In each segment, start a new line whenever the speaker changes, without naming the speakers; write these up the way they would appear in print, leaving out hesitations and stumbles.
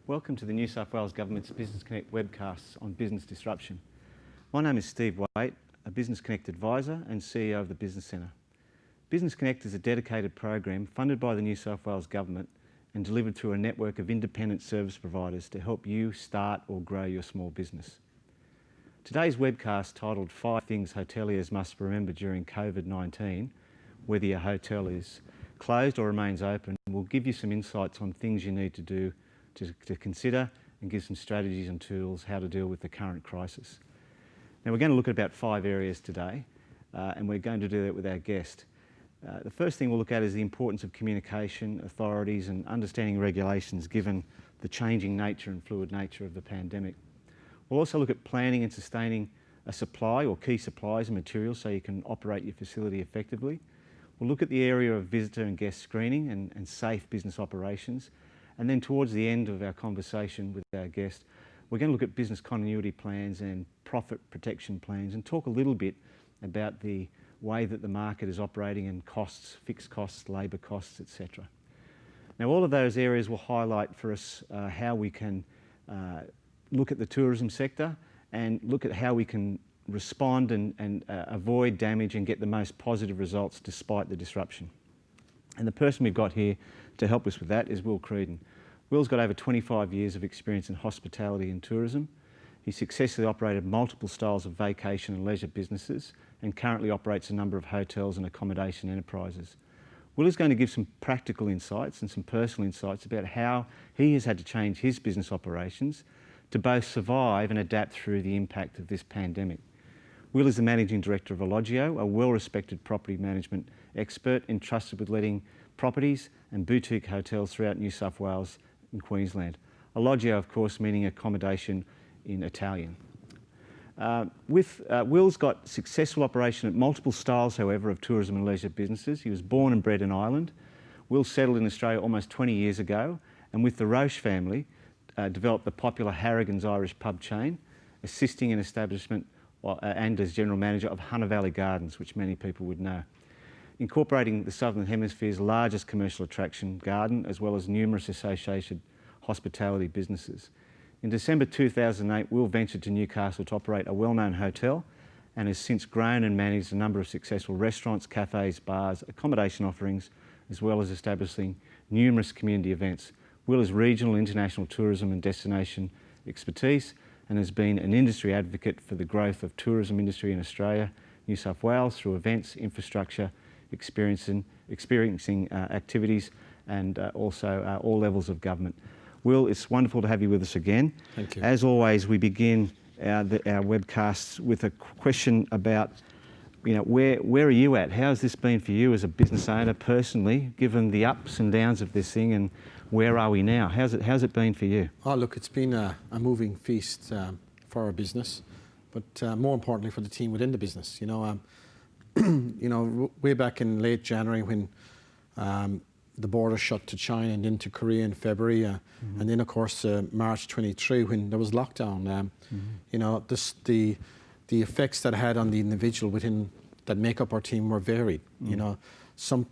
Welcome to the New South Wales Government's Business Connect webcasts on business disruption. My name is Steve Waite, a Business Connect advisor and CEO of the Business Centre. Business Connect is a dedicated program funded by the New South Wales Government and delivered through a network of independent service providers to help you start or grow your small business. Today's webcast, titled 5 Things Hoteliers Must Remember During COVID-19, whether your hotel is closed or remains open, will give you some insights on things you need to do to consider and give some strategies and tools how to deal with the current crisis. Now, we're going to look at about 5 areas today, and we're going to do that with our guest. The first thing we'll look at is the importance of communication, authorities and understanding regulations given the changing nature and fluid nature of the pandemic. We'll also look at planning and sustaining a supply or key supplies and materials so you can operate your facility effectively. We'll look at the area of visitor and guest screening and safe business operations. And then towards the end of our conversation with our guest, we're going to look at business continuity plans and profit protection plans and talk a little bit about the way that the market is operating and costs, fixed costs, labour costs, etc. Now, all of those areas will highlight for us how we can look at the tourism sector and look at how we can respond and avoid damage and get the most positive results despite the disruption. And the person we've got here to help us with that is Will Creedon. Will's got over 25 years of experience in hospitality and tourism. He successfully operated multiple styles of vacation and leisure businesses and currently operates a number of hotels and accommodation enterprises. Will is going to give some practical insights and some personal insights about how he has had to change his business operations to both survive and adapt through the impact of this pandemic. Will is the Managing Director of Elogio, a well-respected property management expert entrusted with letting properties and boutique hotels throughout New South Wales and Queensland. Elogio, of course, meaning accommodation in Italian. Will's got successful operation at multiple styles, however, of tourism and leisure businesses. He was born and bred in Ireland. Will settled in Australia almost 20 years ago, and with the Roche family, developed the popular Harrigan's Irish pub chain, assisting in establishment and as General Manager of Hunter Valley Gardens, which many people would know, incorporating the Southern Hemisphere's largest commercial attraction garden, as well as numerous associated hospitality businesses. In December 2008, Will ventured to Newcastle to operate a well-known hotel and has since grown and managed a number of successful restaurants, cafes, bars, accommodation offerings, as well as establishing numerous community events. Will has regional international tourism and destination expertise and has been an industry advocate for the growth of tourism industry in Australia, New South Wales through events, infrastructure, experiencing activities and also all levels of government. Will, it's wonderful to have you with us again.
Thank you.
As always, we begin our webcasts with a question about, where are you at? How has this been for you as a business owner personally, given the ups and downs of this thing, and where are we now? How's it been for you?
Oh, look, it's been a moving feast for our business, but more importantly for the team within the business. Way back in late January when the border shut to China and into Korea in February, and then of course March 23 when there was lockdown. The effects that it had on the individual within that make up our team were varied. Some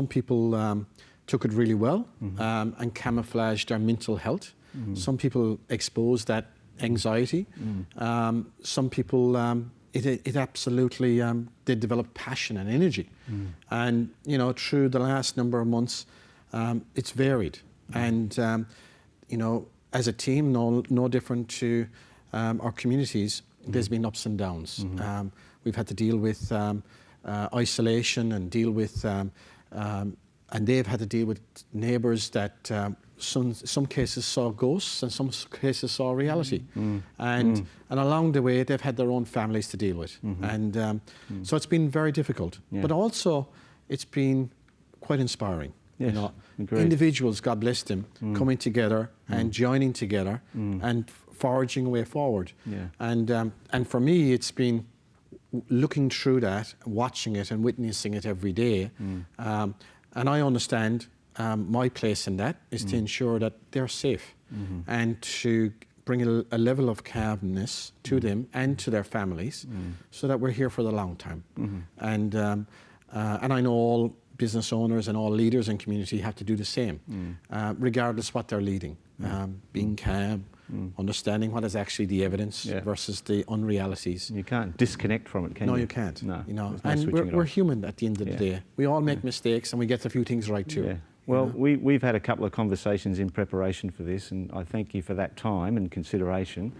people took it really well and camouflaged their mental health. Some people exposed that anxiety. Some people it absolutely did develop passion and energy. And through the last number of months it's varied, and as a team, no different to our communities, there's been ups and downs. We've had to deal with isolation and deal with and they've had to deal with neighbours that some cases saw ghosts and some cases saw reality. And along the way they've had their own families to deal with. And so it's been very difficult. But also it's been quite inspiring.
Yes,
individuals, God bless them, coming together and joining together and forging a way forward. And for me it's been looking through that, watching it and witnessing it every day. And I understand my place in that is to ensure that they're safe and to bring a level of calmness to them and to their families, so that we're here for the long term. And I know all business owners and all leaders in community have to do the same, regardless what they're leading. Being calm, understanding what is actually the evidence versus the unrealities.
You can't disconnect from it, can you?
No, you can't.
No,
you know,
there's no
and we're human at the end of the day. We all make mistakes, and we get a few things right too.
Yeah. Well, we've had a couple of conversations in preparation for this, and I thank you for that time and consideration.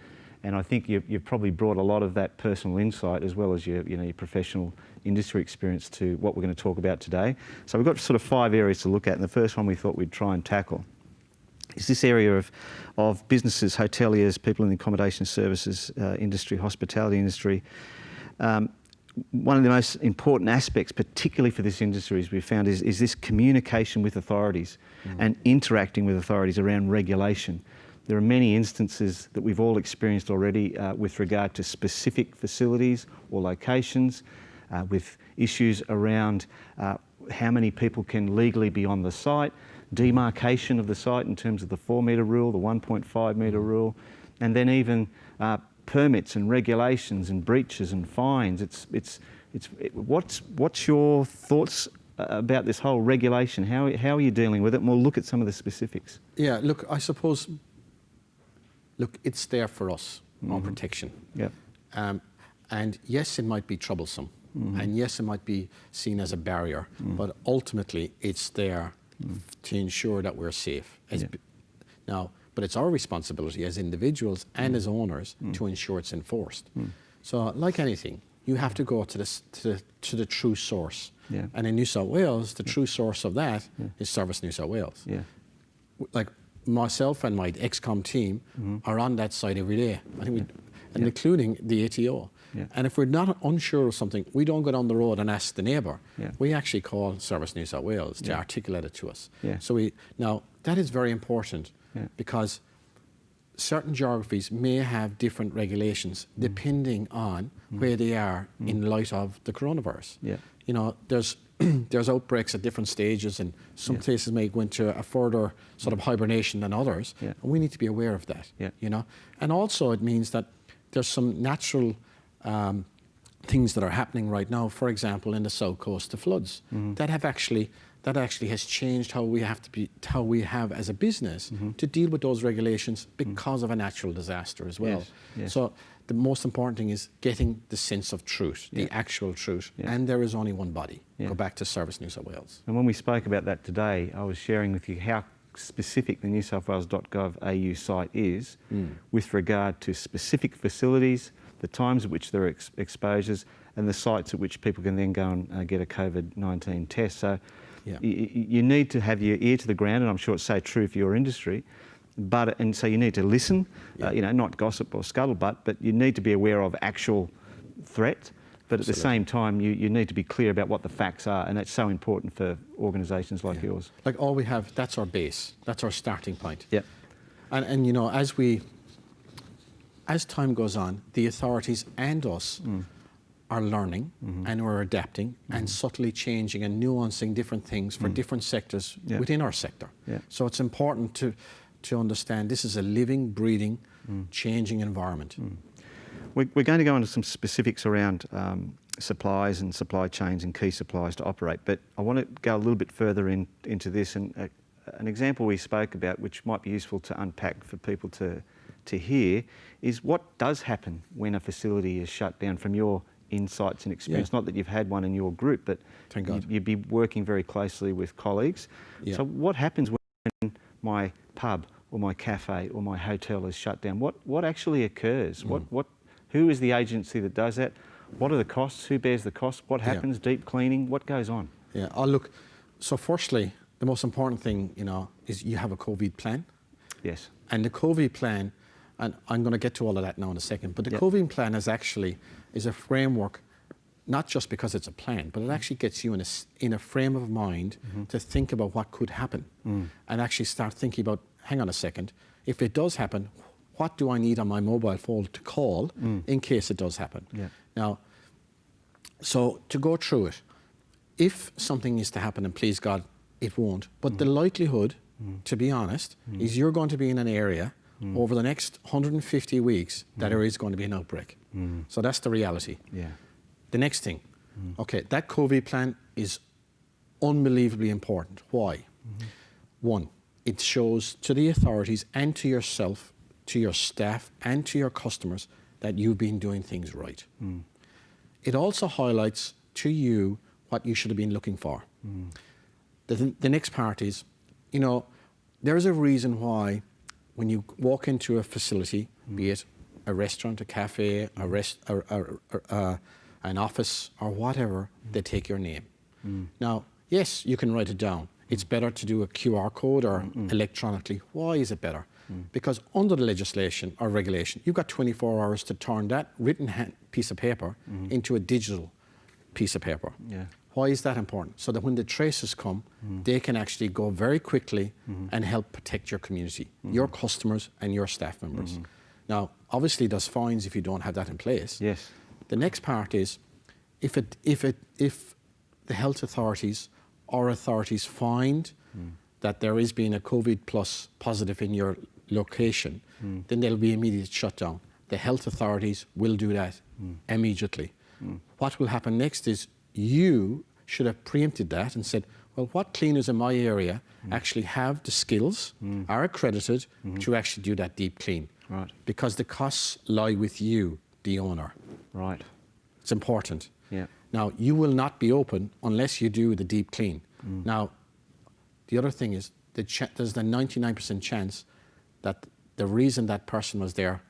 And I think you've probably brought a lot of that personal insight as well as your professional industry experience to what we're going to talk about today. So we've got sort of 5 areas to look at, and the first one we thought we'd try and tackle is this area of businesses, hoteliers, people in the accommodation services industry, hospitality industry. One of the most important aspects, particularly for this industry, as we've found, is this communication with authorities and interacting with authorities around regulation. There are many instances that we've all experienced already with regard to specific facilities or locations, with issues around how many people can legally be on the site, demarcation of the site in terms of the 4 metre rule, the 1.5 metre rule, and then even permits and regulations and breaches and fines. What's your thoughts about this whole regulation? How are you dealing with it? And we'll look at some of the specifics.
Yeah, look, I suppose, it's there for us, our protection.
Yep.
And yes, it might be troublesome, and yes, it might be seen as a barrier, but ultimately it's there to ensure that we're safe. Now, but it's our responsibility as individuals and as owners to ensure it's enforced. So, like anything, you have to go to the true source.
Yeah.
And in New South Wales, the true source of that is Service New South Wales.
Yeah.
Like myself and my ex-com team are on that site every day. I think including the ATO.
Yeah.
And if we're not unsure of something, we don't go down the road and ask the neighbour.
Yeah.
We actually call Service New South Wales to articulate it to us.
Yeah.
So now that is very important because certain geographies may have different regulations depending on where they are in light of the coronavirus.
Yeah.
You know, there's outbreaks at different stages, and some places may go into a further sort of hibernation than others, and we need to be aware of that.
Yeah.
You know, and also it means that there's some natural things that are happening right now. For example, in the South Coast, the floods that actually has changed how we have as a business to deal with those regulations because of a natural disaster as well.
Yes. Yes.
So the most important thing is getting the sense of truth, the actual truth, and there is only one body. Go back to Service New South Wales.
And when we spoke about that today, I was sharing with you how specific the newsouthwales.gov.au site is with regard to specific facilities, the times at which there are exposures, and the sites at which people can then go and get a COVID-19 test. So you need to have your ear to the ground, and I'm sure it's so true for your industry, and so you need to listen, not gossip or scuttlebutt, but you need to be aware of actual threat. But at the same time, you need to be clear about what the facts are, and that's so important for organisations like yours.
Like all we have, that's our base, that's our starting point.
Yeah.
And you know, as time goes on, the authorities and us are learning and we're adapting and subtly changing and nuancing different things for different sectors within our sector.
Yeah.
So it's important to understand this is a living, breathing, changing environment.
We're going to go into some specifics around supplies and supply chains and key supplies to operate, but I want to go a little bit further into this. And an example we spoke about, which might be useful to unpack for people to hear, is what does happen when a facility is shut down from your insights and experience. Not that you've had one in your group, but you'd be working very closely with colleagues. So what happens when my pub or my cafe or my hotel is shut down? What actually occurs? Who is the agency that does that? What are the costs? Who bears the cost? What happens? Deep cleaning? What goes on?
Yeah. Look. So firstly, the most important thing, is you have a COVID plan.
Yes.
And the COVID plan, and I'm going to get to all of that now in a second, but the COVID plan is a framework, not just because it's a plan, but it actually gets you in a frame of mind to think about what could happen and actually start thinking about, hang on a second, if it does happen, what do I need on my mobile phone to call in case it does happen? Yeah. Now, so to go through it, if something is to happen, and please God, it won't, but the likelihood, to be honest, is you're going to be in an area over the next 150 weeks that there is going to be an outbreak. So that's the reality.
Yeah.
The next thing, okay, that COVID plan is unbelievably important. Why? One, it shows to the authorities and to yourself, to your staff and to your customers that you've been doing things right. It also highlights to you what you should have been looking for. The next part is, you know, there's a reason why when you walk into a facility, be it a restaurant, a cafe, an office or whatever, they take your name. Now, yes, you can write it down. It's better to do a QR code or electronically. Why is it better? Because under the legislation or regulation, you've got 24 hours to turn that written piece of paper into a digital piece of paper.
Yeah.
Why is that important? So that when the traces come, they can actually go very quickly and help protect your community, your customers and your staff members. Now, obviously there's fines if you don't have that in place.
Yes.
The next part is, if the health authorities or authorities find that there is being a COVID plus positive in your location, then there'll be immediate shutdown. The health authorities will do that immediately. What will happen next is you should have preempted that and said, well, what cleaners in my area actually have the skills, are accredited to actually do that deep clean?
Right.
Because the costs lie with you, the owner.
Right.
It's important.
Yeah.
Now, you will not be open unless you do the deep clean. Now, the other thing is, there's the 99% chance that the reason that person was there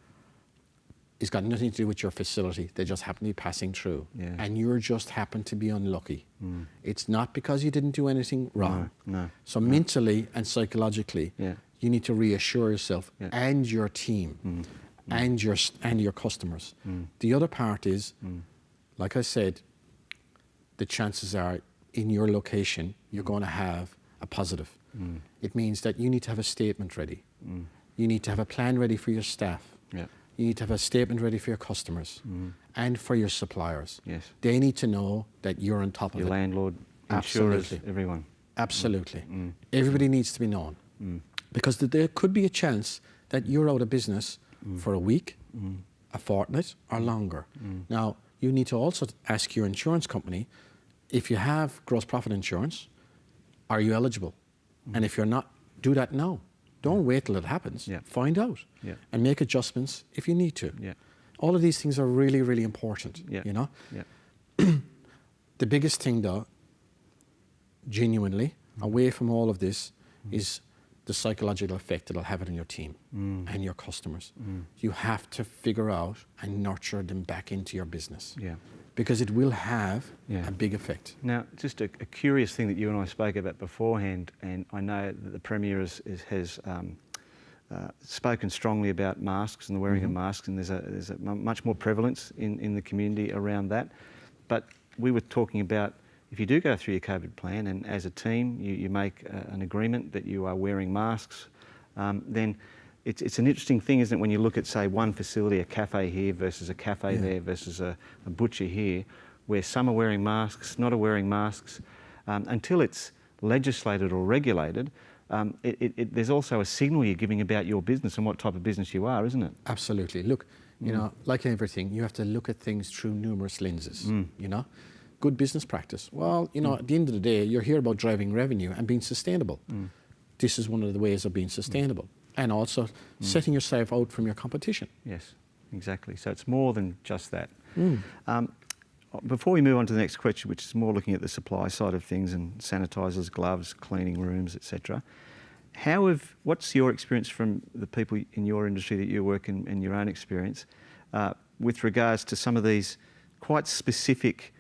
has got nothing to do with your facility. They just happen to be passing through.
Yeah.
And you just happen to be unlucky. It's not because you didn't do anything wrong.
No.
So mentally and psychologically, you need to reassure yourself and your team and your customers. The other part is, like I said, the chances are in your location, you're going to have a positive. It means that you need to have a statement ready. You need to have a plan ready for your staff.
Yeah.
You need to have a statement ready for your customers and for your suppliers.
Yes.
They need to know that you're on top of
Your
it.
landlord, insurers,
Absolutely.
everyone.
Absolutely. Everybody needs to be known. Because there could be a chance that you're out of business for a week, a fortnight, or longer. Now, you need to also ask your insurance company, if you have gross profit insurance, are you eligible? And if you're not, do that now. Don't wait till it happens.
Yeah.
Find out and make adjustments if you need to.
Yeah.
All of these things are really, really important, you know?
Yeah.
The biggest thing, though, genuinely, away from all of this, is the psychological effect it'll have on your team and your customers. You have to figure out and nurture them back into your business.
Yeah.
Because it will have a big effect.
Now, just a curious thing that you and I spoke about beforehand, and I know that the Premier has spoken strongly about masks and the wearing of masks, and there's a much more prevalence in the community around that. But we were talking about, if you do go through your COVID plan and as a team you make an agreement that you are wearing masks, then it's an interesting thing, isn't it, when you look at, say, one facility, a cafe here versus a cafe there versus a butcher here, where some are wearing masks, not are wearing masks. Until it's legislated or regulated, there's also a signal you're giving about your business and what type of business you are, isn't it?
Absolutely. Look, you know, like everything, you have to look at things through numerous lenses, you know. Good business practice. Well, you know, at the end of the day, you're here about driving revenue and being sustainable. This is one of the ways of being sustainable. And also setting yourself out from your competition.
Yes, exactly. So it's more than just that. Before we move on to the next question, which is more looking at the supply side of things and sanitisers, gloves, cleaning rooms, etc., what's your experience from the people in your industry that you work in and your own experience with regards to some of these quite specific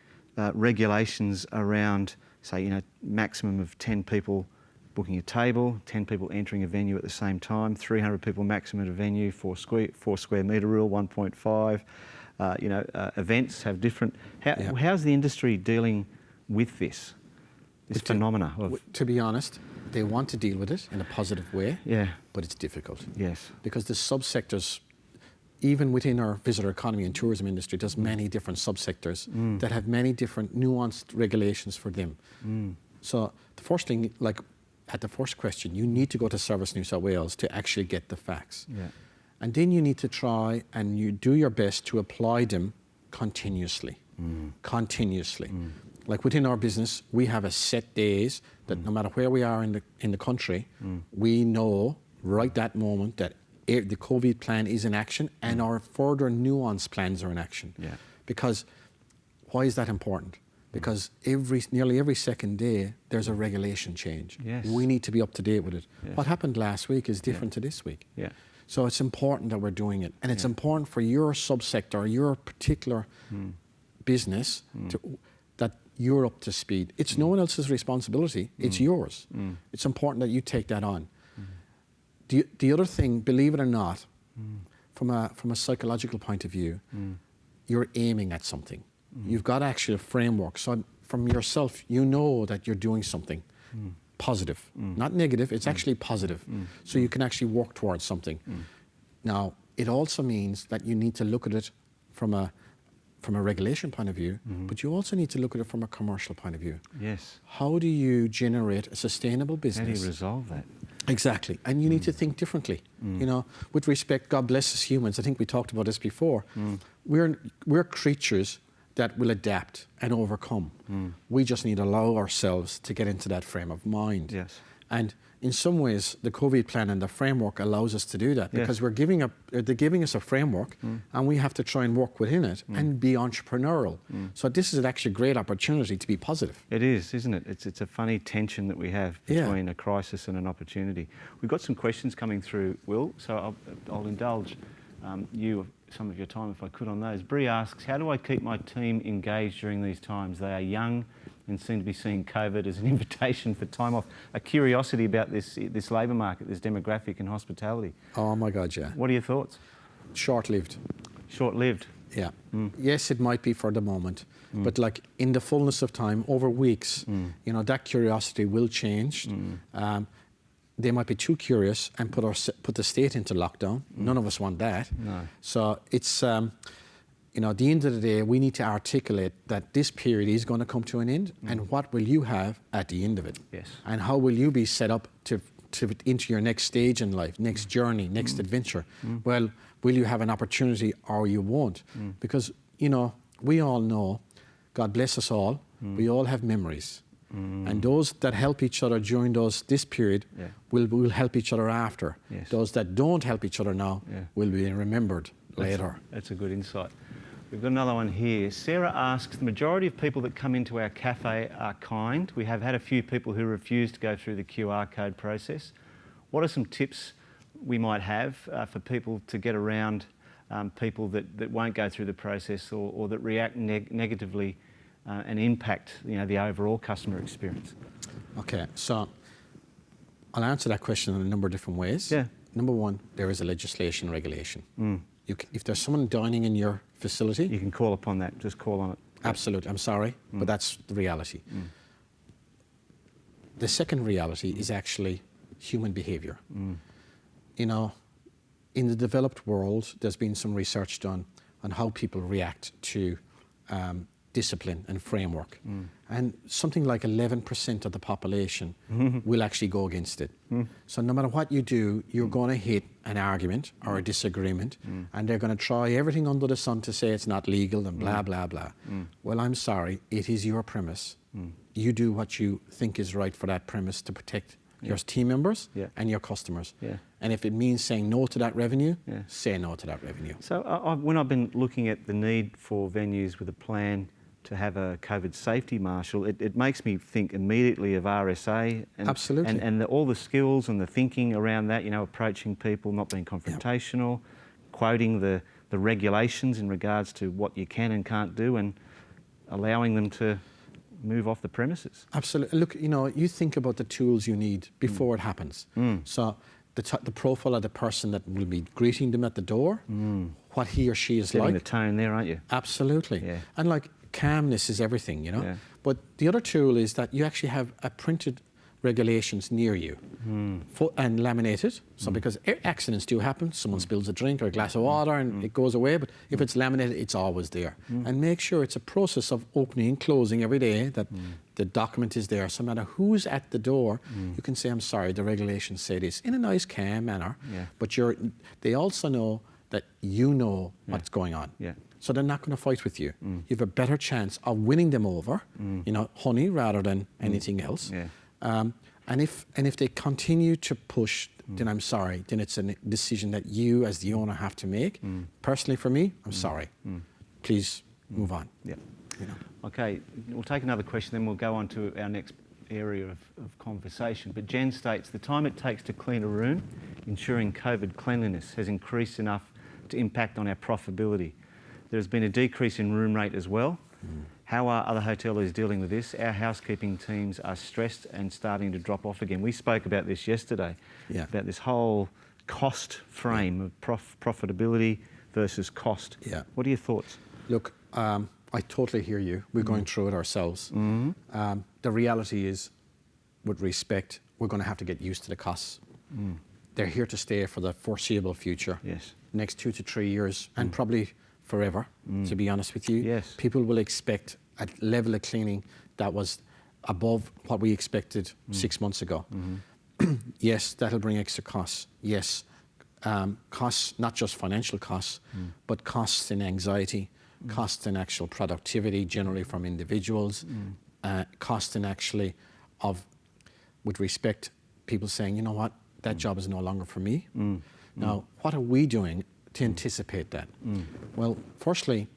regulations around, say, you know, maximum of 10 people booking a table, 10 people entering a venue at the same time, 300 people maximum at a venue, 4 square metre rule, 1.5. Events have different. How's the industry dealing with this phenomena?
To be honest, they want to deal with it in a positive way, but it's difficult.
Yes.
Because the subsectors, even within our visitor economy and tourism industry, there's many different subsectors that have many different nuanced regulations for them. So the first thing, like at the first question, you need to go to Service New South Wales to actually get the facts.
Yeah.
And then you need to try and you do your best to apply them continuously. Continuously. Like within our business, we have a set days that no matter where we are in the country, we know right that moment that the COVID plan is in action and our further nuanced plans are in action.
Yeah.
Because why is that important? Because nearly every second day, there's a regulation change.
Yes.
We need to be up to date with it.
Yes.
What happened last week is different to this week.
Yeah.
So it's important that we're doing it. And it's important for your subsector, your particular business, that you're up to speed. It's no one else's responsibility, it's yours. It's important that you take that on. The other thing, believe it or not, from a psychological point of view, you're aiming at something. You've got actually a framework. So from yourself, you know that you're doing something positive, not negative, it's actually positive. So you can actually work towards something. Now, it also means that you need to look at it from a regulation point of view, but you also need to look at it from a commercial point of view.
Yes.
How do you generate a sustainable business?
How do you resolve that?
Exactly. And you need to think differently. You know, with respect, God bless us humans, I think we talked about this before, we're creatures that will adapt and overcome. We just need to allow ourselves to get into that frame of mind.
Yes.
And in some ways, the COVID plan and the framework allows us to do that because they're giving us a framework and we have to try and work within it and be entrepreneurial. So this is actually a great opportunity to be positive.
It is, isn't it? It's a funny tension that we have between a crisis and an opportunity. We've got some questions coming through, Will, so I'll indulge some of your time if I could on those. Bree asks, how do I keep my team engaged during these times? They are young and seem to be seeing COVID as an invitation for time off. A curiosity about this labour market, this demographic in hospitality.
Oh my God, yeah.
What are your thoughts?
Short-lived.
Short-lived?
Yeah. Yes, it might be for the moment, but like in the fullness of time, over weeks, you know, that curiosity will change. They might be too curious and put the state into lockdown. None of us want that.
No.
So it's, you know, at the end of the day, we need to articulate that this period is going to come to an end, and what will you have at the end of it?
Yes.
And how will you be set up to into your next stage in life, next journey, next adventure? Well, will you have an opportunity or you won't? Because, you know, we all know, God bless us all, we all have memories. And those that help each other during this period will help each other after.
Yes.
Those that don't help each other now will be remembered later.
That's a good insight. We've got another one here. Sarah asks, the majority of people that come into our cafe are kind. We have had a few people who refuse to go through the QR code process. What are some tips we might have for people to get around people that won't go through the process or that react negatively and impact, you know, the overall customer experience? Okay,
so I'll answer that question in a number of different ways.
Yeah.
Number one, there is a legislation regulation. If there's someone dining in your facility,
you can call upon that. Just call on it.
Absolutely. I'm sorry, but that's the reality. The second reality is actually human behaviour. You know, in the developed world, there's been some research done on how people react to discipline and framework. And something like 11% of the population will actually go against it. So no matter what you do, you're going to hit an argument or a disagreement, and they're going to try everything under the sun to say it's not legal and blah, blah, blah. Well, I'm sorry, it is your premise. You do what you think is right for that premise to protect your team members and your customers. And if it means saying no to that revenue, say no to that revenue.
So when I've been looking at the need for venues with a plan to have a COVID safety marshal, it makes me think immediately of RSA and,
Absolutely.
and all the skills and the thinking around that, you know, approaching people, not being confrontational, quoting the regulations in regards to what you can and can't do and allowing them to move off the premises.
Absolutely. Look, you know, you think about the tools you need before it happens. So the profile of the person that will be greeting them at the door, what he or she is
Setting
like.
the tone there, aren't you?
Absolutely.
Yeah.
And like calmness is everything, you know. But the other tool is that you actually have a printed regulations near you and laminated. So because accidents do happen, someone spills a drink or a glass of water and it goes away, but if it's laminated, it's always there. And make sure it's a process of opening and closing every day, that the document is there. So no matter who's at the door, you can say, I'm sorry, the regulations say this, in a nice, calm manner. But they also know that you know what's going on. So they're not going to fight with you. You have a better chance of winning them over, you know, honey, rather than anything else. And if they continue to push, then I'm sorry, then it's a decision that you as the owner have to make. Personally for me, I'm sorry. Please move on. You know.
Okay, we'll take another question, then we'll go on to our next area of conversation. But Jen states, the time it takes to clean a room, ensuring COVID cleanliness, has increased enough to impact on our profitability. There has been a decrease in room rate as well. How are other hoteliers dealing with this? Our housekeeping teams are stressed and starting to drop off again. We spoke about this yesterday, about this whole cost frame of profitability versus cost. What are your thoughts?
Look, I totally hear you. We're going through it ourselves. The reality is, with respect, we're going to have to get used to the costs. They're here to stay for the foreseeable future. Next 2 to 3 years, and probably forever, to be honest with you. People will expect a level of cleaning that was above what we expected 6 months ago. Yes, that'll bring extra costs. Yes, costs, not just financial costs, but costs in anxiety, costs in actual productivity, generally from individuals, costs in actually with respect, people saying, you know what, that job is no longer for me. Now, what are we doing to anticipate that? Well, firstly,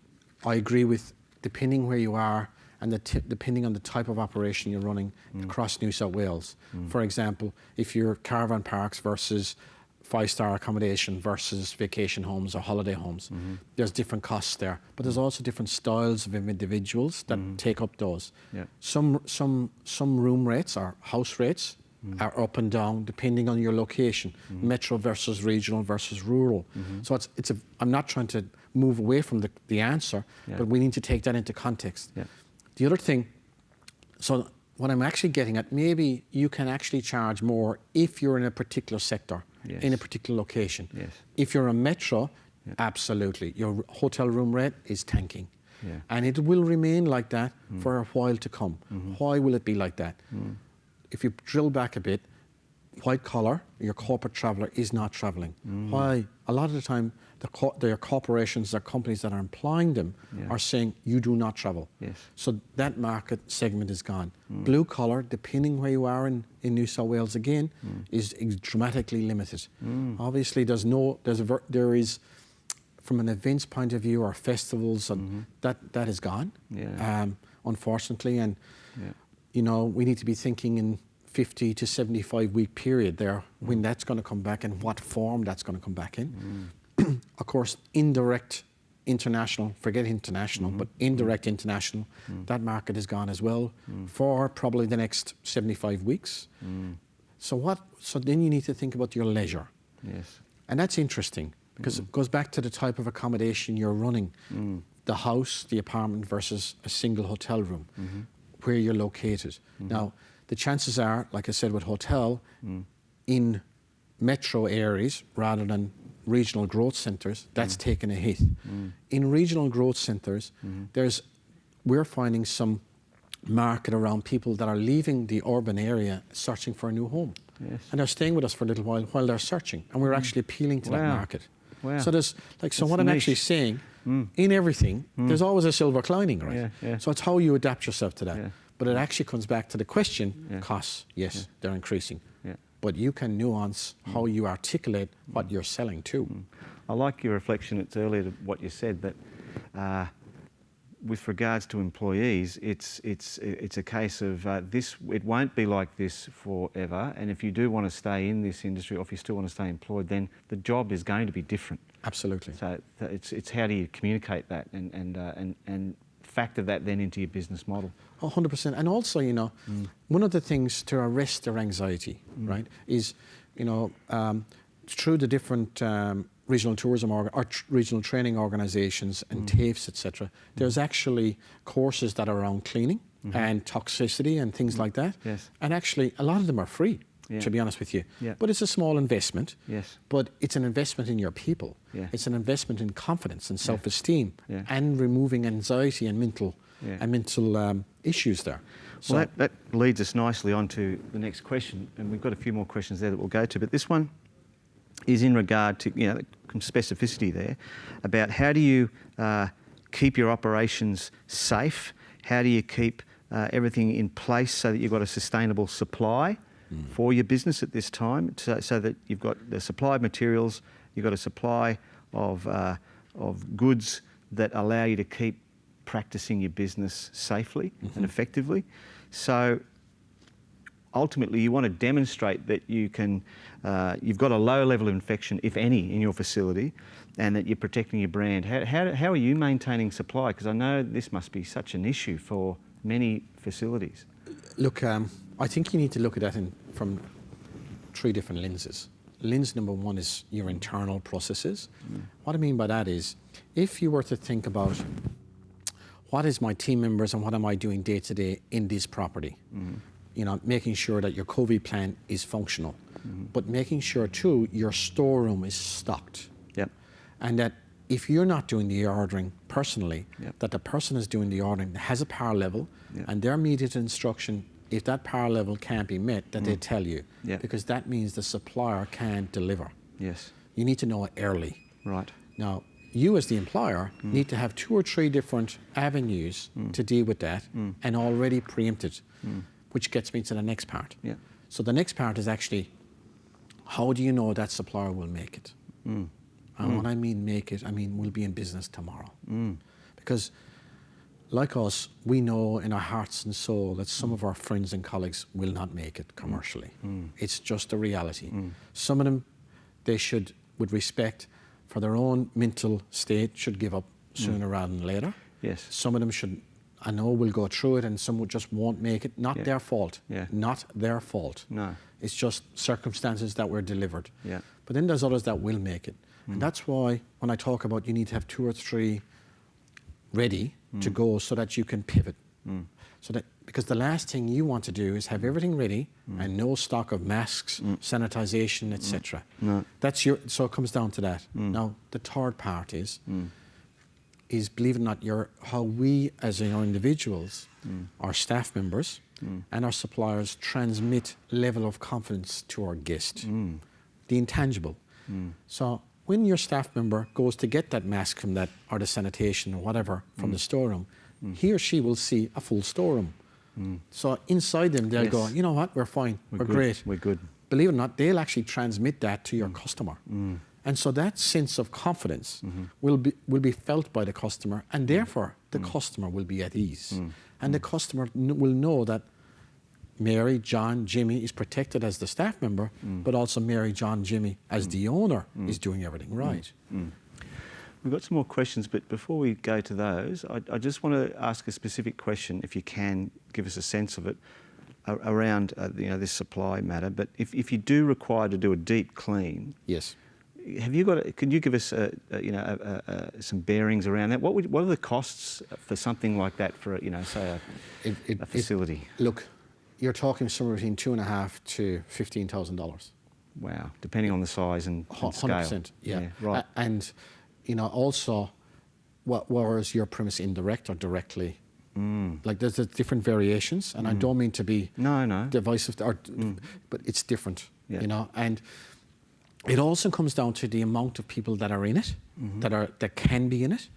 I agree with, depending where you are and depending on the type of operation you're running across New South Wales. For example, if you're caravan parks versus 5-star accommodation versus vacation homes or holiday homes, there's different costs there. But there's also different styles of individuals that take up those. Some room rates or house rates are up and down depending on your location, metro versus regional versus rural. So I'm not trying to move away from the answer, but we need to take that into context. The other thing, so what I'm actually getting at, maybe you can actually charge more if you're in a particular sector, in a particular location. If you're a metro, absolutely, your hotel room rate is tanking. And it will remain like that for a while to come. Why will it be like that? If you drill back a bit, white collar, your corporate traveller is not travelling. Why? A lot of the time, their corporations, their companies that are employing them are saying, you do not travel. So that market segment is gone. Blue collar, depending where you are in New South Wales again, is dramatically limited. Obviously, there is, from an events point of view or festivals, and that is gone, unfortunately. And you know, we need to be thinking in 50 to 75 week period there when that's going to come back and what form that's going to come back in. Of course, indirect international, forget international, but indirect international, that market is gone as well for probably the next 75 weeks. So then you need to think about your leisure. And that's interesting because it goes back to the type of accommodation you're running, the house, the apartment versus a single hotel room. Where you're located. Now, the chances are, like I said with hotel, in metro areas rather than regional growth centres, that's taken a hit. In regional growth centres, we're finding some market around people that are leaving the urban area searching for a new home. And they're staying with us for a little while they're searching, and we're actually appealing to that market. So there's what I'm actually saying, in everything, there's always a silver lining, right? So it's how you adapt yourself to that. But it actually comes back to the question, costs, yes, they're increasing. But you can nuance how you articulate what you're selling too.
I like your reflection, it's earlier to what you said, that with regards to employees, it's a case of it won't be like this forever, and if you do want to stay in this industry, or if you still want to stay employed, then the job is going to be different.
Absolutely.
So it's how do you communicate that and factor that then into your business model.
100%. And also, you know, one of the things to arrest their anxiety, right, is, you know, through the different regional tourism or regional training organisations and TAFEs, etc., there's actually courses that are around cleaning. and toxicity and things like that.
Yes.
And actually, a lot of them are free, to be honest with you.
Yeah.
But it's a small investment.
Yes.
But it's an investment in your people.
Yeah.
It's an investment in confidence and self-esteem
Yeah.
and removing anxiety and mental issues there. So
Well, that leads us nicely on to the next question, and we've got a few more questions there that we'll go to, but this one is in regard to, some specificity there about how do you keep your operations safe? How do you keep everything in place so that you've got a sustainable supply for your business at this time, so that you've got the supply of materials, you've got a supply of goods that allow you to keep practicing your business safely and effectively. So ultimately, you want to demonstrate that you can, you've got a low level of infection, if any, in your facility, and that you're protecting your brand. How are you maintaining supply? Because I know this must be such an issue for many facilities.
look, I think you need to look at that from 3 different lenses. Lens number 1 is your internal processes. What I mean by that is, if you were to think about what is my team members and what am I doing day to day in this property, making sure that your COVID plan is functional, but making sure too your storeroom is stocked.
Yep.
And that if you're not doing the ordering personally, that the person is doing the ordering that has a power level, and their immediate instruction, if that power level can't be met, that they tell you, because that means the supplier can't deliver.
Yes.
You need to know it early.
Right.
Now, you as the employer need to have 2 or 3 different avenues to deal with that and already preempt it, which gets me to the next part.
Yeah.
So the next part is actually, how do you know that supplier will make it? And when I mean make it, I mean we'll be in business tomorrow. Because like us, we know in our hearts and soul that some of our friends and colleagues will not make it commercially. It's just a reality. Some of them, they should, with respect for their own mental state, should give up sooner rather than later.
Yes.
Some of them should, I know, will go through it, and some just won't make it. Not their fault. Not their fault.
No.
It's just circumstances that were delivered.
Yeah.
But then there's others that will make it. And that's why when I talk about you need to have 2 or 3 ready to go so that you can pivot. So that, because the last thing you want to do is have everything ready and no stock of masks, sanitization, etc.
No.
That's your, so it comes down to that. Now, the third part is believe it or not, how we as our individuals, our staff members and our suppliers transmit level of confidence to our guest. The intangible. So when your staff member goes to get that mask from that, or the sanitation or whatever from the storeroom, he or she will see a full storeroom. So inside them, they'll go, you know what, we're fine, we're
good.
great.
We're good.
Believe it or not, they'll actually transmit that to your customer. And so that sense of confidence will be felt by the customer, and therefore the customer will be at ease. And the customer will know that Mary, John, Jimmy is protected as the staff member, but also Mary, John, Jimmy as the owner is doing everything right.
We've got some more questions, but before we go to those, I just want to ask a specific question, if you can give us a sense of it, around this supply matter. But if you do require to do a deep clean,
Yes.
have you got? Could you give us some bearings around that? What are the costs for something like that for say a facility?
Look, you're talking somewhere between $2,500 to $15,000.
Wow, depending on the size and scale.
100%. Yeah.
Right.
And also, whereas your premise indirect or directly, like there's different variations, and I don't mean to be divisive, but it's different.
Yeah.
And it also comes down to the amount of people that are in it, that can be in it,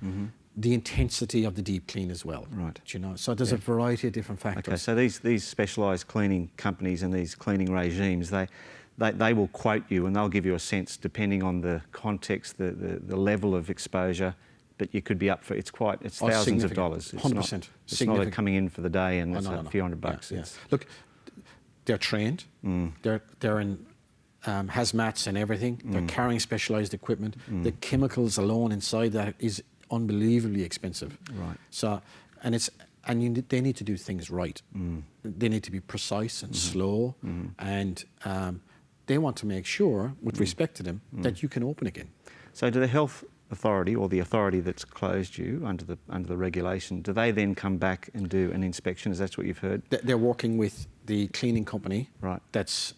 the intensity of the deep clean as well.
Right.
So there's a variety of different factors.
Okay, so these specialised cleaning companies and these cleaning regimes, they will quote you and they'll give you a sense depending on the context, the level of exposure, but you could be up for, it's thousands of dollars. It's
100%.
It's not coming in for the day and it's a few $100.
Yeah. Look, they're trained, they're in hazmats and everything, they're carrying specialised equipment. The chemicals alone inside that is unbelievably expensive.
Right.
So, they need to do things right. They need to be precise and slow, and they want to make sure, with respect to them, that you can open again.
So do the health authority, or the authority that's closed you under the regulation, do they then come back and do an inspection? Is that what you've heard?
They're working with the cleaning company
Right.
that's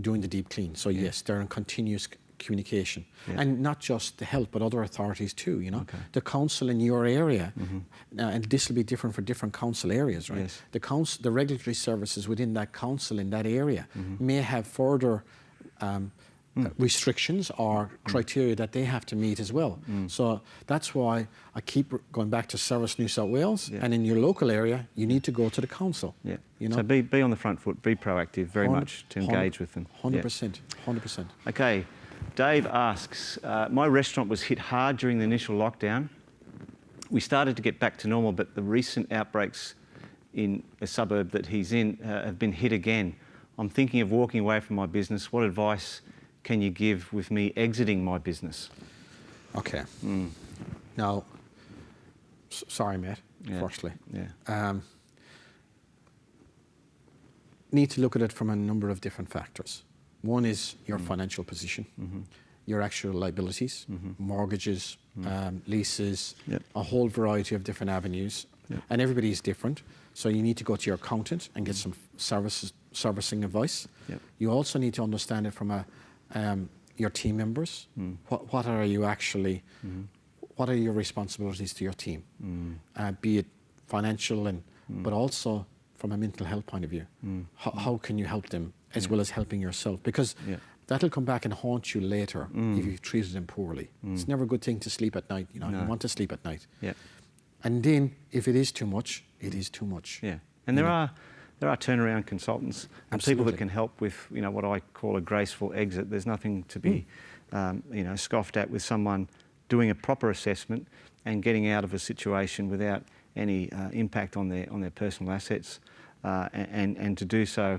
doing the deep clean. So yes, they're in continuous communication, and not just the health, but other authorities too. You know, the council in your area, and this will be different for different council areas, right?
Yes.
The regulatory services within that council in that area may have further restrictions or criteria that they have to meet as well. So that's why I keep going back to Service New South Wales, and in your local area, you need to go to the council.
Yeah.
You know?
So be on the front foot, be proactive, very much to engage with them.
100%, 100%.
Okay, Dave asks, my restaurant was hit hard during the initial lockdown. We started to get back to normal, but the recent outbreaks in a suburb that he's in have been hit again. I'm thinking of walking away from my business. What advice can you give with me exiting my business?
Okay. Now, sorry, Matt, firstly.
Yeah.
Need to look at it from a number of different factors. One is your financial position, your actual liabilities, mortgages, leases, a whole variety of different avenues. And everybody is different. So you need to go to your accountant and get some servicing advice. You also need to understand it from your team members. What are you actually, what are your responsibilities to your team? Be it financial, but also from a mental health point of view. How can you help them as well as helping yourself? Because that'll come back and haunt you later if you've treated them poorly. It's never a good thing to sleep at night. You know, you want to sleep at night. And then if it is too much, it is too much.
Yeah. And there are turnaround consultants and people that can help with, you know, what I call a graceful exit. There's nothing to be, you know, scoffed at with someone doing a proper assessment and getting out of a situation without any impact on their personal assets, and to do so,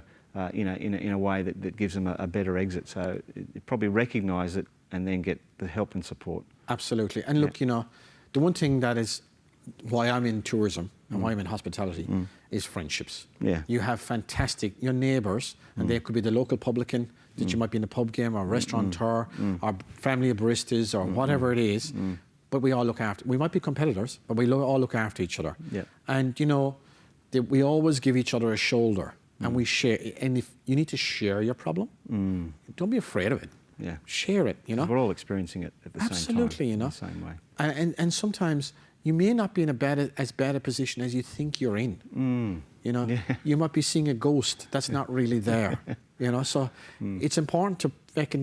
you know, in a way that gives them a better exit. So probably recognise it and then get the help and support.
Absolutely. And look, you know, the one thing that is why I'm in tourism and why I'm in hospitality is friendships. You have fantastic, your neighbours, and they could be the local publican that you might be in a pub game, or restaurateur, or family of baristas, or whatever it is. But we all look after, we might be competitors, but we all look after each other. And you know, we always give each other a shoulder, and we share, and if you need to share your problem, don't be afraid of it. Share it, you know.
We're all experiencing it at the same time.
Absolutely, you know.
In the same way.
And sometimes you may not be in as bad a position as you think you're in. You know, you might be seeing a ghost that's not really there. You know, so it's important to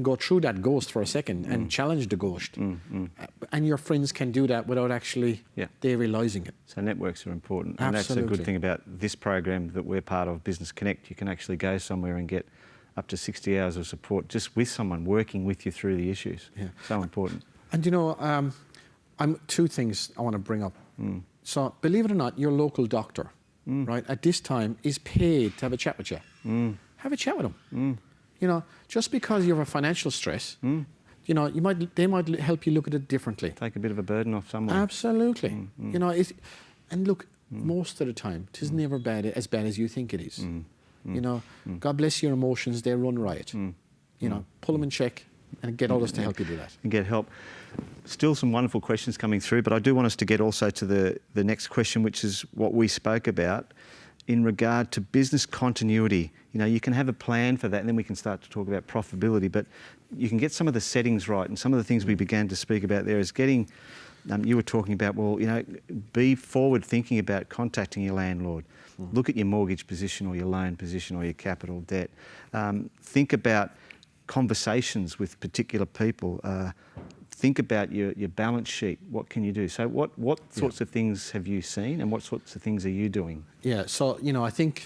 go through that ghost for a second and challenge the ghost. And your friends can do that without actually they realising it.
So networks are important. And
Absolutely.
that's a good thing about this program that we're part of, Business Connect. You can actually go somewhere and get up to 60 hours of support just with someone working with you through the issues. So important.
And you know, two things I want to bring up. So believe it or not, your local doctor, right, at this time is paid to have a chat with you. Have a chat with them. You know, just because you have a financial stress, you know, they might help you look at it differently.
Take a bit of a burden off someone.
Absolutely. You know, and look, most of the time, it is never as bad as you think it is. You know, God bless your emotions, they run riot. You know, pull them in check and get others to help you do that.
And get help. Still some wonderful questions coming through, but I do want us to get also to the next question, which is what we spoke about in regard to business continuity. You know, you can have a plan for that, and then we can start to talk about profitability, but you can get some of the settings right. And some of the things we began to speak about there is getting, you were talking about, well, you know, be forward thinking about contacting your landlord. Look at your mortgage position or your loan position or your capital debt. Think about conversations with particular people. Think about your balance sheet. What can you do? So what sorts of things have you seen, and what sorts of things are you doing? Yeah,
so, you know, I think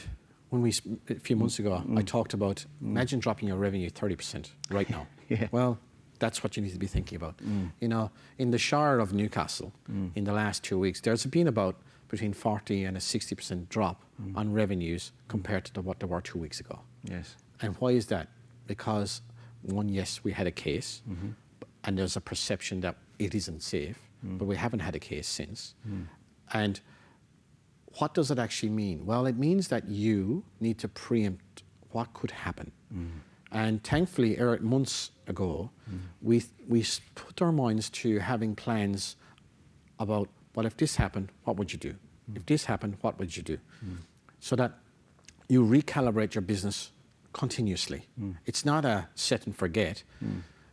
when a few months ago, I talked about, imagine dropping your revenue 30% right now. Well, that's what you need to be thinking about. You know, in the Shire of Newcastle, in the last 2 weeks, there's been about between 40 and a 60% drop on revenues compared to what they were 2 weeks ago. And why is that? Because, one, yes, we had a case, and there's a perception that it isn't safe, but we haven't had a case since. And what does it actually mean? Well, it means that you need to preempt what could happen. And thankfully, months ago, we put our minds to having plans about, well, if this happened, what would you do? If this happened, what would you do? So that you recalibrate your business continuously. It's not a set and forget.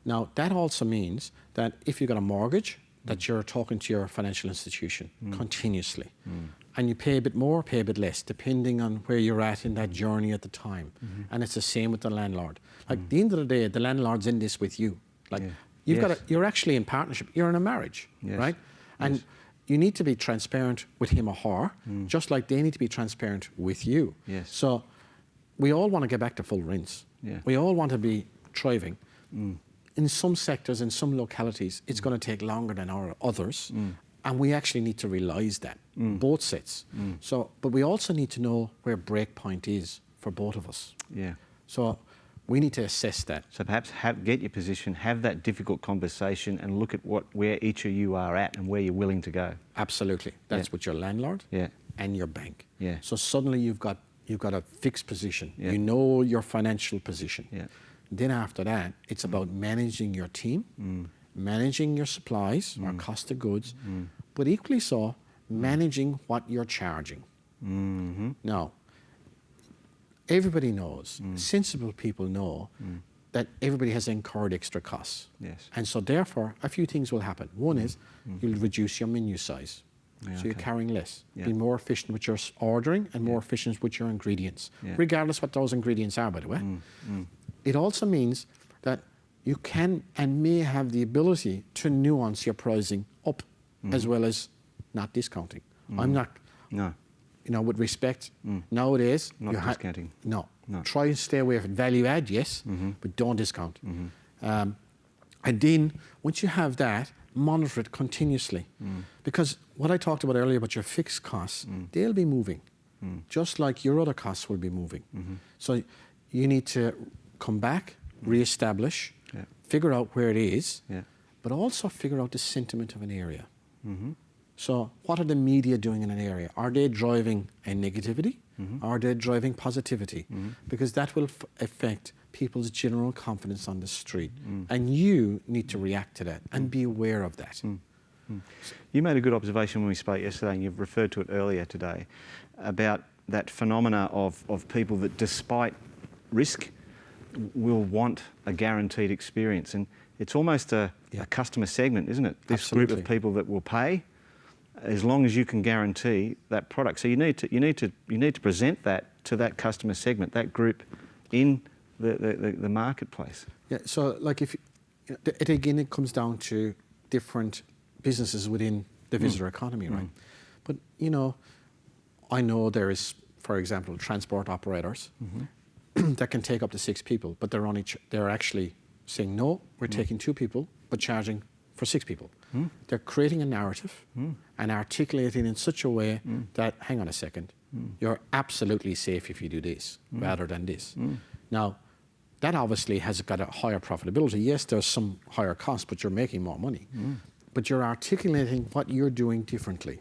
Now, that also means that if you've got a mortgage, that you're talking to your financial institution continuously. And you pay a bit more, pay a bit less, depending on where you're at in that journey at the time. And it's the same with the landlord. Like, at the end of the day, the landlord's in this with you. Like, you're actually in partnership. You're in a marriage, right? And you need to be transparent with him or her, just like they need to be transparent with you. So we all want to get back to full rents. We all want to be thriving. In some sectors, in some localities, it's going to take longer than others. And we actually need to realise that, both sets. So, but we also need to know where break point is for both of us. So we need to assess that.
So perhaps get your position, have that difficult conversation and look at where each of you are at and where you're willing to go.
Absolutely. That's with your landlord and your bank. So suddenly you've got a fixed position. You know your financial position. Then after that, it's about managing your team, managing your supplies or cost of goods, but equally so, managing what you're charging. Now, everybody knows, sensible people know that everybody has incurred extra costs. And so therefore, a few things will happen. One is you'll reduce your menu size. So you're carrying less. Be more efficient with your ordering and more efficient with your ingredients, regardless what those ingredients are, by the way. It also means that you can and may have the ability to nuance your pricing up as well as not discounting. I'm not, you know, with respect, nowadays...
Not discounting.
No. Try and stay away from value add, yes, but don't discount. And then, once you have that, monitor it continuously. Because what I talked about earlier about your fixed costs, they'll be moving, just like your other costs will be moving. So you need to come back, re-establish, figure out where it is, but also figure out the sentiment of an area. So what are the media doing in an area? Are they driving a negativity? Are they driving positivity? Because that will affect people's general confidence on the street. And you need to react to that and be aware of that.
You made a good observation when we spoke yesterday, and you've referred to it earlier today, about that phenomena of people that, despite risk, will want a guaranteed experience. And it's almost a customer segment, isn't it? This group of people that will pay as long as you can guarantee that product. So you need to present that to that customer segment, that group in the marketplace.
So like if it comes down to different businesses within the visitor economy, right? But you know, I know there is, for example, transport operators that can take up to 6 people, but they're actually saying no, we're taking 2 people, but charging for 6 people. They're creating a narrative and articulating in such a way that, hang on a second, you're absolutely safe if you do this rather than this. Now, that obviously has got a higher profitability. Yes, there's some higher cost, but you're making more money. But you're articulating what you're doing differently.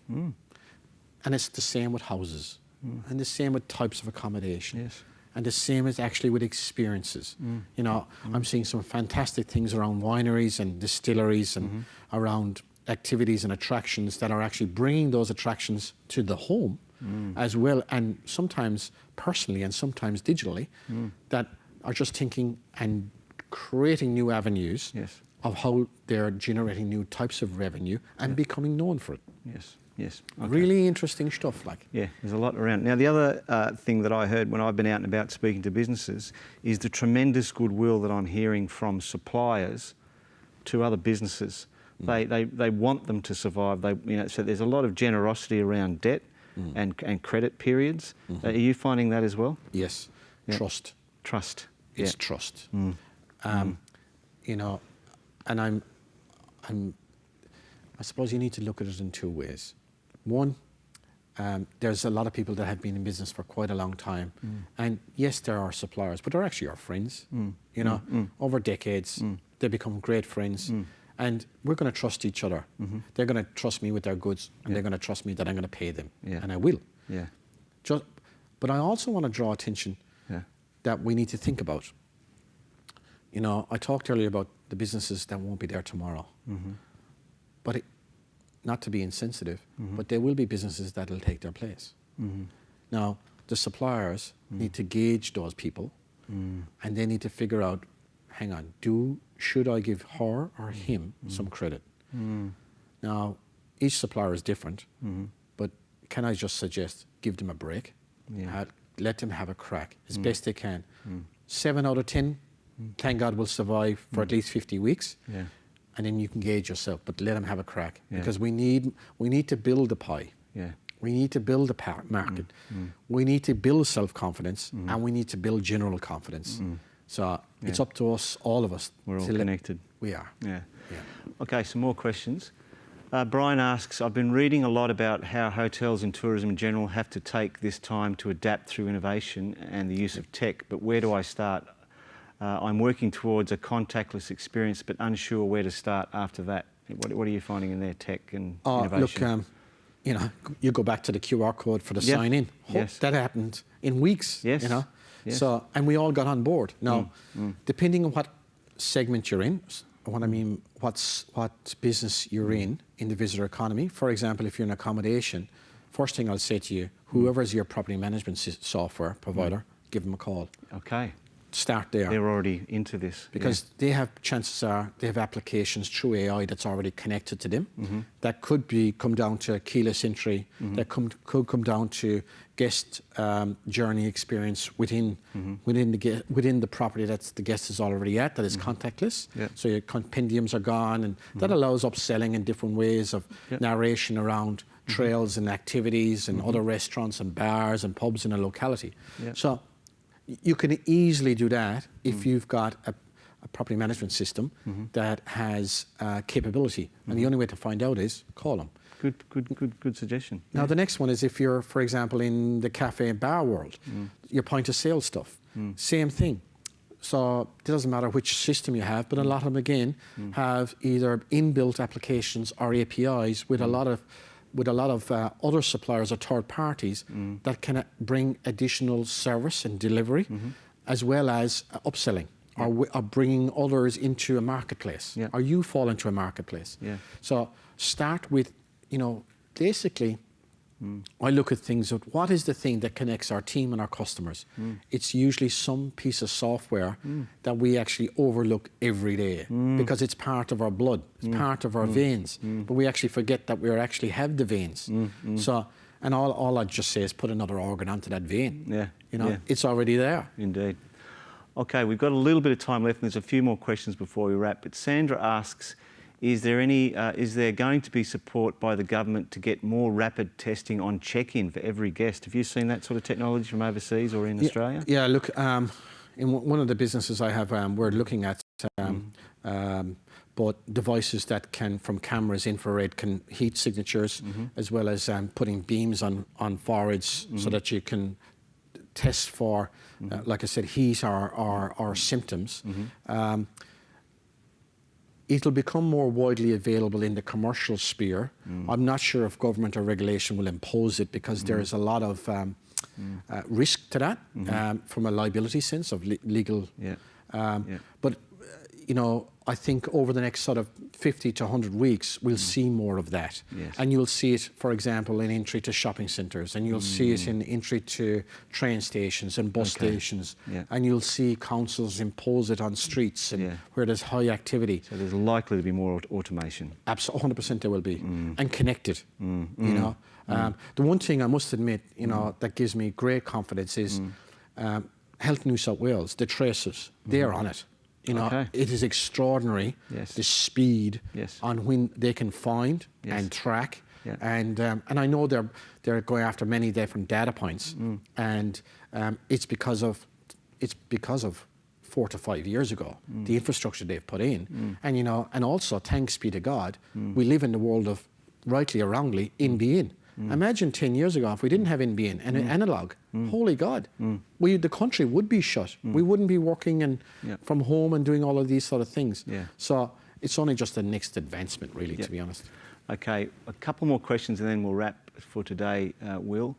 And it's the same with houses, and the same with types of accommodation. And the same as actually with experiences. You know, I'm seeing some fantastic things around wineries and distilleries and around activities and attractions that are actually bringing those attractions to the home as well, and sometimes personally and sometimes digitally, that are just thinking and creating new avenues of how they're generating new types of revenue and becoming known for it. Really interesting stuff, like.
There's a lot around. Now, the other thing that I heard when I've been out and about speaking to businesses is the tremendous goodwill that I'm hearing from suppliers to other businesses. They want them to survive. So there's a lot of generosity around debt and credit periods. Are you finding that as well?
Yes. Trust. It's trust. You know, and I suppose you need to look at it in 2 ways. One, there's a lot of people that have been in business for quite a long time. And yes, there are suppliers, but they're actually our friends. You know, over decades, they become great friends. And we're going to trust each other. They're going to trust me with their goods, and they're going to trust me that I'm going to pay them. And I will. But I also want to draw attention that we need to think about. You know, I talked earlier about the businesses that won't be there tomorrow. But not to be insensitive, but there will be businesses that will take their place. Now, the suppliers need to gauge those people, and they need to figure out, hang on, should I give her or him some credit? Now, each supplier is different, but can I just suggest, give them a break, let them have a crack as best they can. 7 out of 10, thank God, will survive for at least 50 weeks. And then you can gauge yourself, but let them have a crack, because we need to build the pie. We need to build the market. We need to build self-confidence, and we need to build general confidence. So it's up to us, all of us.
We're all connected.
We are.
Okay, some more questions. Brian asks, I've been reading a lot about how hotels and tourism in general have to take this time to adapt through innovation and the use of tech, but where do I start? I'm working towards a contactless experience, but unsure where to start after that. What are you finding in their tech and innovation?
Look, you know, you go back to the QR code for the sign-in. That happened in weeks. You know, so and we all got on board. Now, depending on what segment you're in, what I mean, what business you're in the visitor economy. For example, if you're in accommodation, first thing I'll say to you, whoever's your property management software provider, give them a call.
Okay.
Start there.
They're already into this.
Because they have, chances are, they have applications through AI that's already connected to them. That could come down to keyless entry. That could come down to guest journey experience within the property that the guest is already at, that is contactless. So your compendiums are gone, and that allows upselling in different ways of narration around trails and activities and other restaurants and bars and pubs in a locality. So you can easily do that if you've got a property management system that has capability. And the only way to find out is call them.
Good suggestion.
Now, the next one is if you're, for example, in the cafe and bar world, your point of sale stuff, same thing. So it doesn't matter which system you have, but a lot of them, again, have either inbuilt applications or APIs with a lot of other suppliers or third parties that can bring additional service and delivery, as well as upselling or bringing others into a marketplace, or you fall into a marketplace. So start with, you know, basically, I look at things of what is the thing that connects our team and our customers. It's usually some piece of software that we actually overlook every day because it's part of our blood, it's part of our veins, but we actually forget that we actually have the veins. So, and all I'd just say is put another organ onto that vein. You know, it's already there.
Indeed. Okay, we've got a little bit of time left, and there's a few more questions before we wrap. But Sandra asks, is there going to be support by the government to get more rapid testing on check-in for every guest? Have you seen that sort of technology from overseas or in Australia?
Yeah, look, in one of the businesses I have, we're looking at both devices that can, from cameras, infrared, can heat signatures, as well as putting beams on foreheads so that you can test for, like I said, heat or symptoms. It'll become more widely available in the commercial sphere. I'm not sure if government or regulation will impose it because there is a lot of risk to that from a liability sense of legal. But, you know, I think over the next sort of 50 to 100 weeks, we'll see more of that. And you'll see it, for example, in entry to shopping centres, and you'll see it in entry to train stations and bus stations, and you'll see councils impose it on streets and where there's high activity.
So there's likely to be more automation.
Absolutely, 100% there will be, and connected, you know. The one thing I must admit, you know, that gives me great confidence is Health New South Wales, the tracers, they're on it. You know, it is extraordinary, the speed on when they can find and track. And I know they're going after many different data points, and it's because of 4 to 5 years ago, the infrastructure they've put in. And, you know, and also, thanks be to God, we live in the world of, rightly or wrongly, NBN. Imagine 10 years ago, if we didn't have NBN and analog, holy God, the country would be shut. We wouldn't be working from home and doing all of these sort of things. So it's only just the next advancement, really, to be honest.
Okay, a couple more questions and then we'll wrap for today, Will.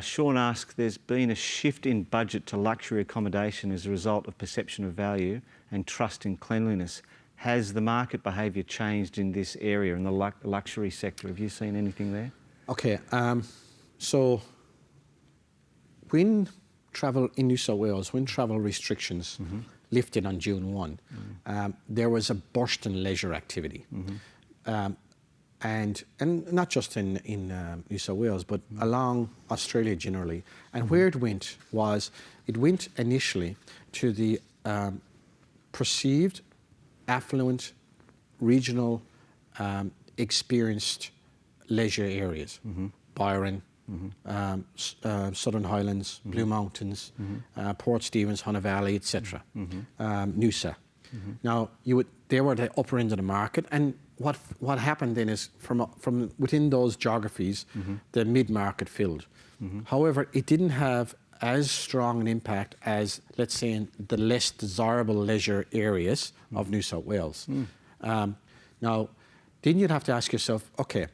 Sean asks, there's been a shift in budget to luxury accommodation as a result of perception of value and trust in cleanliness. Has the market behaviour changed in this area, in the luxury sector? Have you seen anything there?
Okay, so when travel in New South Wales, when travel restrictions lifted on June 1, there was a burst in leisure activity. And not just in New South Wales, but along Australia generally. And where it went was, it went initially to the perceived, affluent, regional, experienced leisure areas. Byron, Southern Highlands, Blue Mountains, Port Stephens, Hunter Valley, etc. Noosa. Now, they were the upper end of the market, and what happened then is from within those geographies, the mid-market filled. However, it didn't have as strong an impact as, let's say, in the less desirable leisure areas of New South Wales. Now, then you'd have to ask yourself, okay,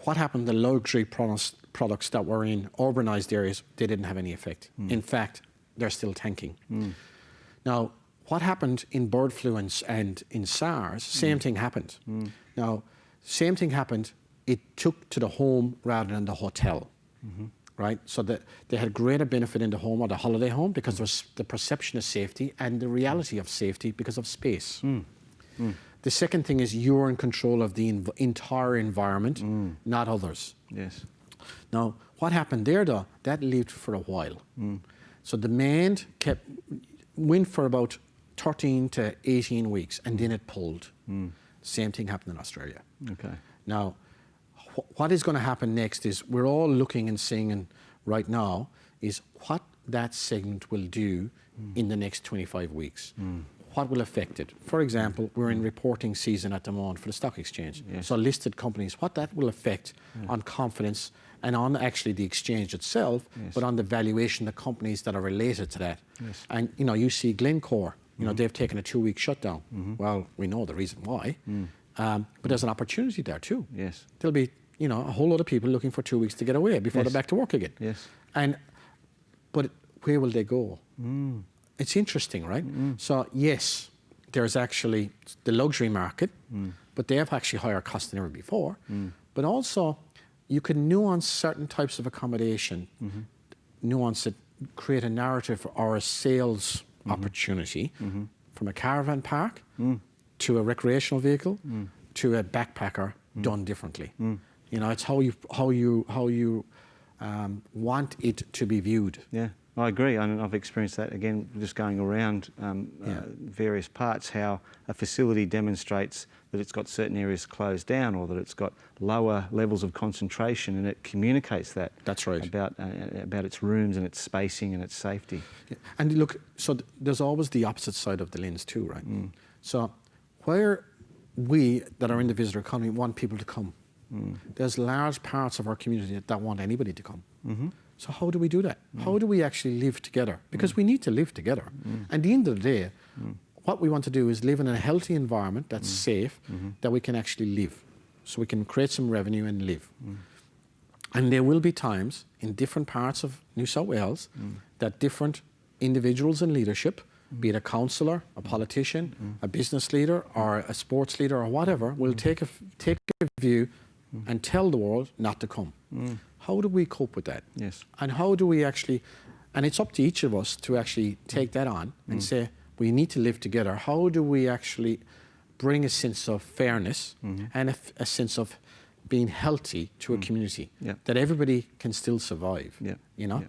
what happened to luxury products that were in urbanised areas? They didn't have any effect. In fact, they're still tanking. Now, what happened in bird flu and in SARS, same thing happened. Now, same thing happened, it took to the home rather than the hotel, right? So that they had greater benefit in the home or the holiday home because there was the perception of safety and the reality of safety because of space. The second thing is you're in control of the entire environment, not others.
Yes.
Now, what happened there though, that lived for a while. So demand went for about 13 to 18 weeks, and then it pulled. Same thing happened in Australia.
Okay.
Now, what is going to happen next is we're all looking and seeing right now is what that segment will do in the next 25 weeks. What will affect it? For example, we're in reporting season at the moment for the stock exchange.
Yes.
So listed companies, what that will affect on confidence and on actually the exchange itself, but on the valuation of companies that are related to that.
Yes.
And you see Glencore, they've taken a 2-week shutdown. Well, we know the reason why, but there's an opportunity there too.
Yes.
There'll be, a whole lot of people looking for 2 weeks to get away before they're back to work again.
Yes.
But where will they go? It's interesting, right? So yes, there's actually the luxury market, but they have actually higher costs than ever before. But also, you can nuance certain types of accommodation, nuance it, create a narrative or a sales opportunity from a caravan park to a recreational vehicle to a backpacker done differently. It's how you want it to be viewed.
Yeah, I agree. And I've experienced that again, just going around various parts, how a facility demonstrates that it's got certain areas closed down or that it's got lower levels of concentration, and it communicates that.
That's right.
About its rooms and its spacing and its safety.
Yeah. And look, so there's always the opposite side of the lens too, right? So where we that are in the visitor economy want people to come, there's large parts of our community that don't want anybody to come. So how do we do that? How do we actually live together? Because we need to live together. And at the end of the day, what we want to do is live in a healthy environment that's safe, that we can actually live. So we can create some revenue and live. And there will be times in different parts of New South Wales that different individuals in leadership, be it a councillor, a politician, a business leader, or a sports leader, or whatever, will take a view and tell the world not to come. How do we cope with that?
Yes.
And how do we actually, and it's up to each of us to actually take that on and say, we need to live together. How do we actually bring a sense of fairness and a sense of being healthy to a community that everybody can still survive?